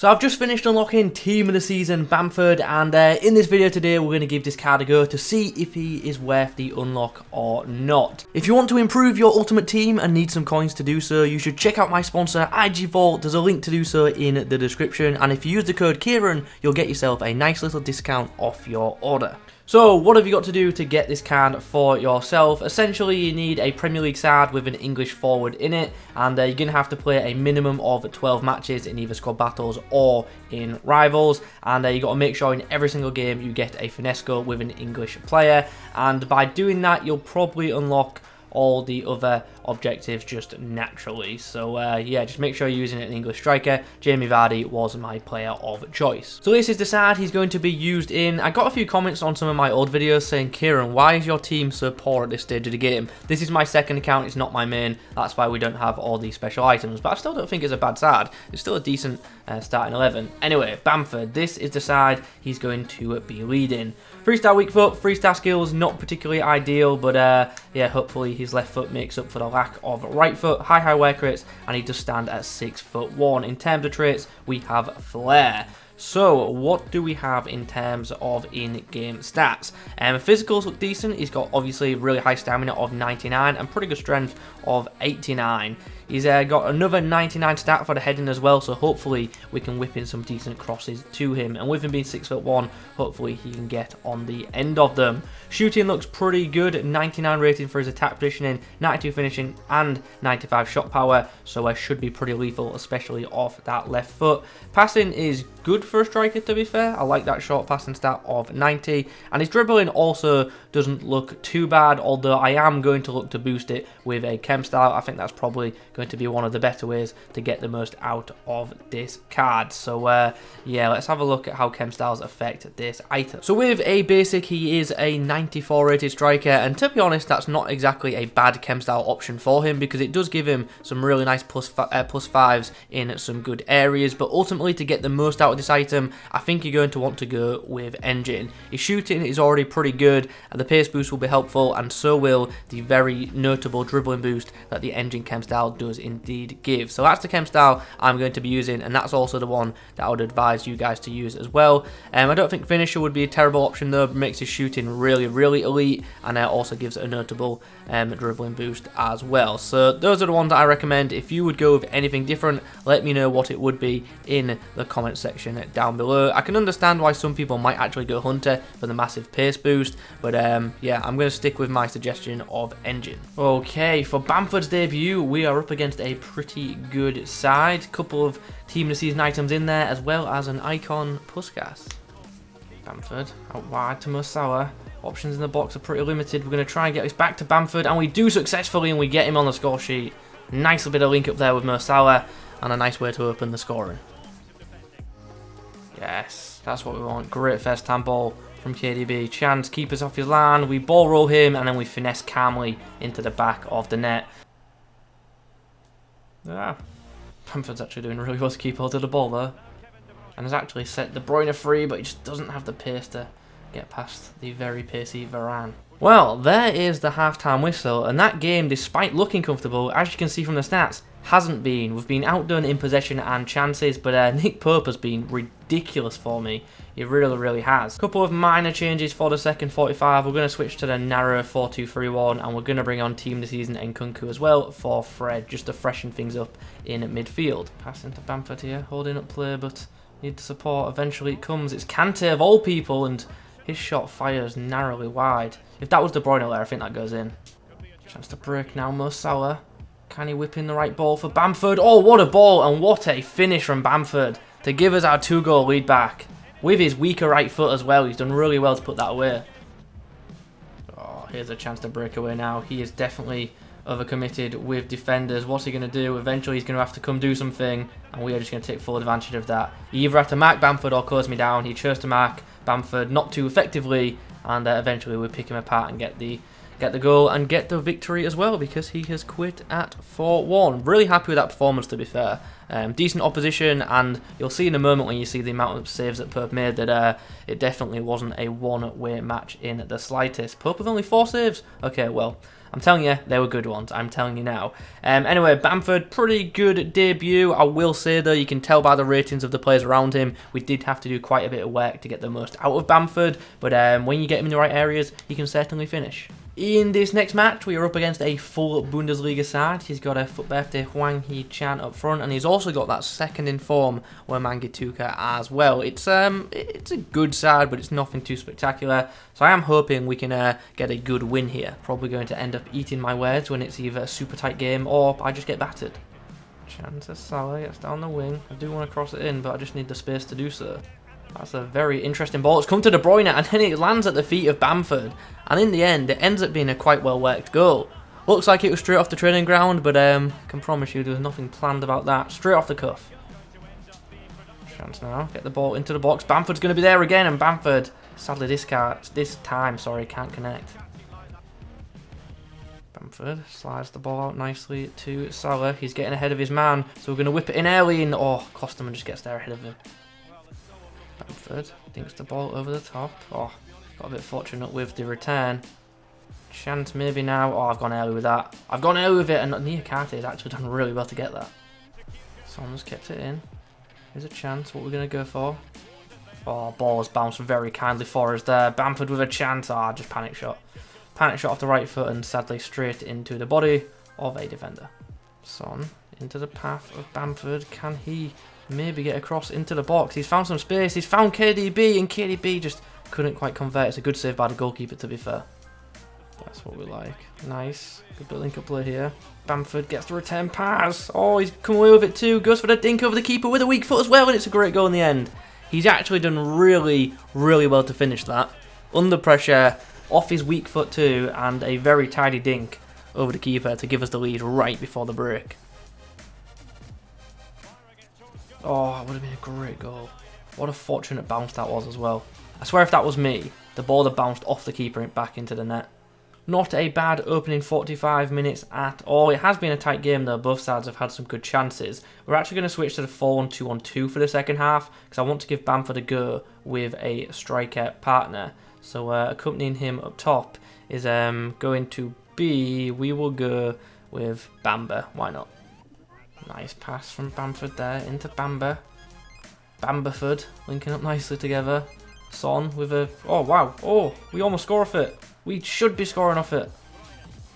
So I've just finished unlocking Team of the Season Bamford, and in this video today we're going to give this card a go to see if he is worth the unlock or not. If you want to improve your ultimate team and need some coins to do so, you should check out my sponsor IG Vault. There's a link to do so in the description, and if you use the code Kieron, you'll get yourself a nice little discount off your order. So what have you got to do to get this card for yourself? Essentially, you need a Premier League side with an English forward in it, and you're going to have to play a minimum of 12 matches in either squad battles or in rivals, and you got to make sure in every single game you get a finesse goal with an English player, and by doing that you'll probably unlock all the other objectives just naturally. So yeah, just make sure you're using an English striker. Jamie Vardy was my player of choice. So this is the side he's going to be used in. I got a few comments on some of my old videos saying, Kieron, why is your team so poor at this stage of the game? This is my second account, it's not my main, that's why we don't have all these special items, but I still don't think it's a bad side. It's still a decent starting 11. Anyway, Bamford, this is the side he's going to be leading. 3-star weak foot, 3-star skills, not particularly ideal, but yeah, hopefully his left foot makes up for the lack of right foot. High work rates, and he does stand at 6'1". In terms of traits, we have flair. So, what do we have in terms of in-game stats? Physicals look decent. He's got obviously really high stamina of 99 and pretty good strength of 89. He's got another 99 stat for the heading as well, so hopefully we can whip in some decent crosses to him. And with him being 6'1", hopefully he can get on the end of them. Shooting looks pretty good, 99 rating for his attack positioning, 92 finishing and 95 shot power, so should be pretty lethal, especially off that left foot. Passing is good for a striker, to be fair. I like that short passing stat of 90, and his dribbling also doesn't look too bad, although I am going to look to boost it with a chem style. I think that's probably going to be one of the better ways to get the most out of this card. So yeah, let's have a look at how chem styles affect this item. So with a basic, he is a 94 rated striker, and to be honest, that's not exactly a bad chem style option for him, because it does give him some really nice plus 5s in some good areas. But ultimately, to get the most out of this item, I think you're going to want to go with engine. His shooting is already pretty good, and the pace boost will be helpful, and so will the very notable dribbling boost that the engine chem style does indeed give. So that's the chem style I'm going to be using, and that's also the one that I would advise you guys to use as well. I don't think finisher would be a terrible option though, but makes his shooting really elite, and it also gives a notable dribbling boost as well. So those are the ones that I recommend. If you would go with anything different, let me know what it would be in the comment section down below. I can understand why some people might actually go Hunter for the massive pace boost, but yeah, I'm going to stick with my suggestion of engine. Okay, for Bamford's debut, we are up against a pretty good side. Couple of Team of the Season items in there, as well as an icon Puskas. Bamford out wide to Mosawa. Options in the box are pretty limited. We're going to try and get this back to Bamford, and we do successfully, and we get him on the score sheet. Nice little bit of link up there with Mosawa, and a nice way to open the scoring. Yes, that's what we want. Great first time ball from KDB. Chance, keep us off his line. We ball roll him, and then we finesse calmly into the back of the net. Ah, Bamford's actually doing really well to keep hold of the ball though, and has actually set De Bruyne free, but he just doesn't have the pace to get past the very pacey Varane. Well, there is the half-time whistle, and that game, despite looking comfortable, as you can see from the stats, hasn't been. We've been outdone in possession and chances, but Nick Pope has been ridiculous for me. He really has. A couple of minor changes for the second 45. We're going to switch to the narrow 4-2-3-1, and we're going to bring on Team of the Season Nkunku as well for Fred, just to freshen things up in midfield. Passing to Bamford here, holding up play, but need the support. Eventually it comes. It's Kante of all people, and his shot fires narrowly wide. If that was De Bruyne there, I think that goes in. Chance to break now, Mosawa. Can he whip in the right ball for Bamford? Oh, what a ball, and what a finish from Bamford to give us our 2-goal lead back. With his weaker right foot as well, he's done really well to put that away. Oh, here's a chance to break away now. He is definitely overcommitted with defenders. What's he going to do? Eventually he's going to have to come do something, and we are just going to take full advantage of that. He either had to mark Bamford or close me down. He chose to mark Bamford not too effectively, and eventually we pick him apart and get the goal and get the victory as well, because he has quit at 4-1. Really happy with that performance, to be fair. Decent opposition, and you'll see in a moment when you see the amount of saves that Perp made that it definitely wasn't a one-way match in the slightest. Perp with only 4 saves? Okay, well, I'm telling you, they were good ones. I'm telling you now. Anyway, Bamford, pretty good debut. I will say, though, you can tell by the ratings of the players around him, we did have to do quite a bit of work to get the most out of Bamford. But when you get him in the right areas, he can certainly finish. In this next match, we are up against a full Bundesliga side. He's got a FUT birthday Huang Hee-chan up front, and he's also got that second in form Wemangituka as well. It's a good side, but it's nothing too spectacular. So I am hoping we can get a good win here. Probably going to end up eating my words when it's either a super tight game or I just get battered. Chance of Salah gets down the wing. I do want to cross it in, but I just need the space to do so. That's a very interesting ball. It's come to De Bruyne, and then it lands at the feet of Bamford. And in the end, it ends up being a quite well-worked goal. Looks like it was straight off the training ground, but can promise you there was nothing planned about that. Straight off the cuff. Chance now. Get the ball into the box. Bamford's going to be there again, and Bamford, sadly this time, can't connect. Bamford slides the ball out nicely to Salah. He's getting ahead of his man, so we're going to whip it in early, and Klosterman just gets there ahead of him. Bamford dinks the ball over the top. Got a bit fortunate with the return. Chance maybe now. I've gone early with that. I've gone early with it, and Niakate has actually done really well to get that. Son's kept it in. Here's a chance. What we're going to go for. Ball has bounced very kindly for us there. Bamford with a chance. Just panic shot. Panic shot off the right foot, and sadly straight into the body of a defender. Son into the path of Bamford. Can he maybe get across into the box? He's found some space. He's found KDB, and KDB just couldn't quite convert. It's a good save by the goalkeeper, to be fair. That's what we like. Nice. Good link up play here. Bamford gets the return pass. He's come away with it too. Goes for the dink over the keeper with a weak foot as well, and it's a great goal in the end. He's actually done really, really well to finish that. Under pressure, off his weak foot too, and a very tidy dink over the keeper to give us the lead right before the break. It would have been a great goal. What a fortunate bounce that was as well. I swear if that was me, the ball had bounced off the keeper and back into the net. Not a bad opening 45 minutes at all. It has been a tight game though. Both sides have had some good chances. We're actually going to switch to the 4-1-2-1-2 for the second half, because I want to give Bamford a go with a striker partner. So accompanying him up top is going to be, we will go with Bamba. Why not? Nice pass from Bamford there into Bamba. Bamberford linking up nicely together. Son with a... wow. We almost score off it. We should be scoring off it.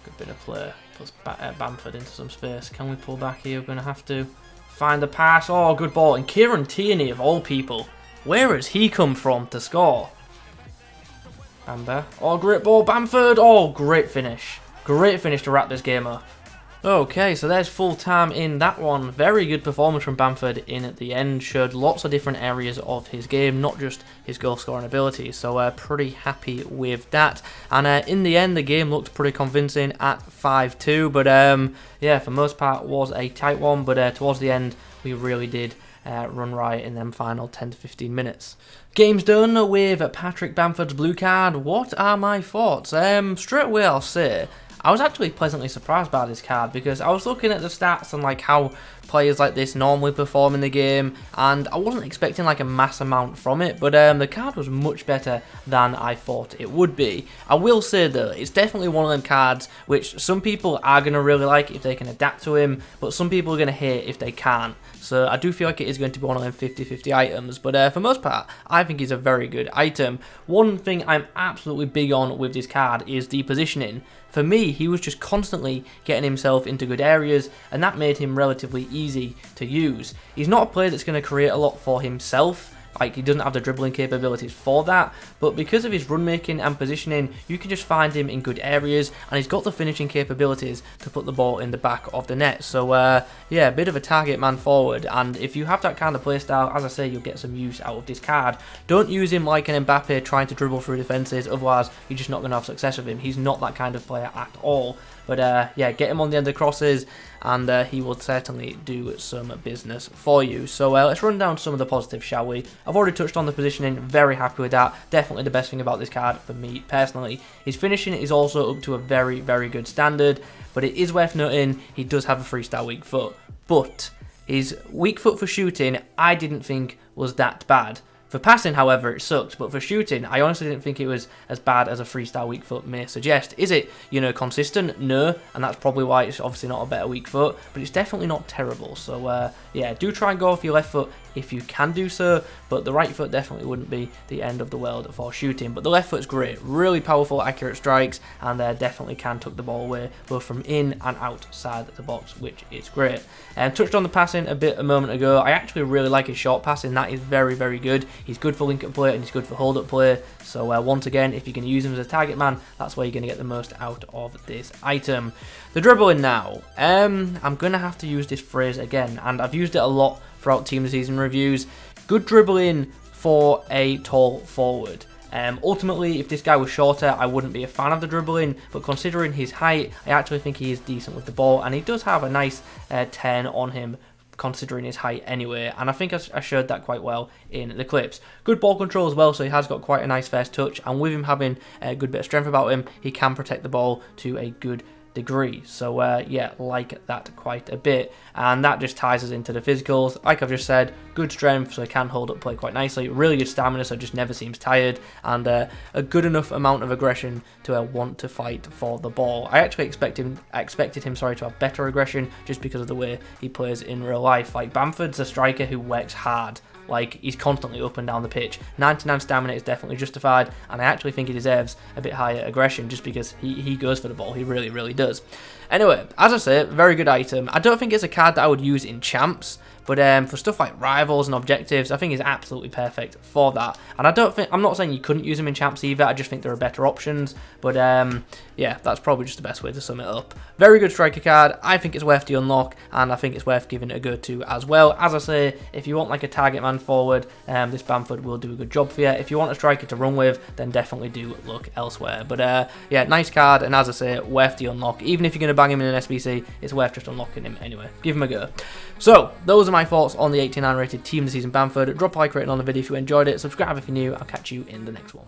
Good bit of play. Puts Bamford into some space. Can we pull back here? We're going to have to find the pass. Good ball. And Kieran Tierney, of all people. Where has he come from to score? Bamba. Great ball. Bamford. Great finish. Great finish to wrap this game up. Okay, so there's full time in that one. Very good performance from Bamford in at the end. Showed lots of different areas of his game, not just his goal scoring ability. So pretty happy with that. And in the end, the game looked pretty convincing at 5-2. But yeah, for most part, was a tight one. But towards the end, we really did run right in them final 10 to 15 minutes. Game's done with Patrick Bamford's blue card. What are my thoughts? Straight away, I'll say I was actually pleasantly surprised by this card, because I was looking at the stats and like how players like this normally perform in the game, and I wasn't expecting like a mass amount from it, but the card was much better than I thought it would be. I will say though, it's definitely one of them cards which some people are going to really like if they can adapt to him, but some people are going to hate if they can't. So I do feel like it is going to be one of them 50-50 items, but for most part, I think he's a very good item. One thing I'm absolutely big on with this card is the positioning. For me, he was just constantly getting himself into good areas, and that made him relatively easy to use. He's not a player that's going to create a lot for himself. Like, he doesn't have the dribbling capabilities for that, but because of his run making and positioning, you can just find him in good areas, and he's got the finishing capabilities to put the ball in the back of the net. So yeah, a bit of a target man forward, and if you have that kind of playstyle, as I say, you'll get some use out of this card. Don't use him like an Mbappe trying to dribble through defences, otherwise you're just not going to have success with him. He's not that kind of player at all. But yeah, get him on the end of crosses, and he will certainly do some business for you. So let's run down some of the positives, shall we? I've already touched on the positioning, very happy with that. Definitely the best thing about this card for me personally. His finishing is also up to a very, very good standard, but it is worth noting he does have a freestyle weak foot. But His weak foot for shooting, I didn't think was that bad. For passing, however, it sucked, but for shooting, I honestly didn't think it was as bad as a 3-star weak foot may suggest. Is it, you know, consistent? No, and that's probably why it's obviously not a better weak foot, but it's definitely not terrible. So, yeah, do try and go off your left foot if you can do so, but the right foot definitely wouldn't be the end of the world for shooting. But the left foot's great, really powerful, accurate strikes, and definitely can tuck the ball away, both from in and outside the box, which is great. Touched on the passing a bit a moment ago. I actually really like his short passing. That is very, very good. He's good for link-up play and he's good for hold-up play. So once again, if you can use him as a target man, that's where you're going to get the most out of this item. The dribbling now. I'm going to have to use this phrase again, and I've used it a lot throughout Team of the Season reviews. Good dribbling for a tall forward. Ultimately, if this guy was shorter, I wouldn't be a fan of the dribbling, but considering his height, I actually think he is decent with the ball, and he does have a nice 10 on him considering his height anyway, and I think I showed that quite well in the clips. Good ball control as well, so he has got quite a nice first touch, and with him having a good bit of strength about him, he can protect the ball to a good degree. So yeah, like that quite a bit, and that just ties us into the physicals. Like I've just said, good strength, so he can hold up play quite nicely, really good stamina, so just never seems tired, and a good enough amount of aggression to want to fight for the ball. I actually expected him to have better aggression just because of the way he plays in real life. Like, Bamford's a striker who works hard. Like, he's constantly up and down the pitch. 99 stamina is definitely justified, and I actually think he deserves a bit higher aggression just because he goes for the ball. He really, really does. Anyway, as I say, very good item. I don't think it's a card that I would use in champs, but for stuff like rivals and objectives, I think he's absolutely perfect for that. And I'm not saying you couldn't use him in champs either, I just think there are better options. But yeah, that's probably just the best way to sum it up. Very good striker card. I think it's worth the unlock, and I think it's worth giving it a go to as well. As I say, if you want like a target man forward, this Bamford will do a good job for you. If you want a striker to run with, then definitely do look elsewhere. But yeah, nice card, and as I say, worth the unlock. Even if you're going to bang him in an SBC, it's worth just unlocking him anyway. Give him a go. So, those are my thoughts on the 89 rated Team of the Season Bamford. Drop a like rating on the video if you enjoyed it. Subscribe if you're new. I'll catch you in the next one.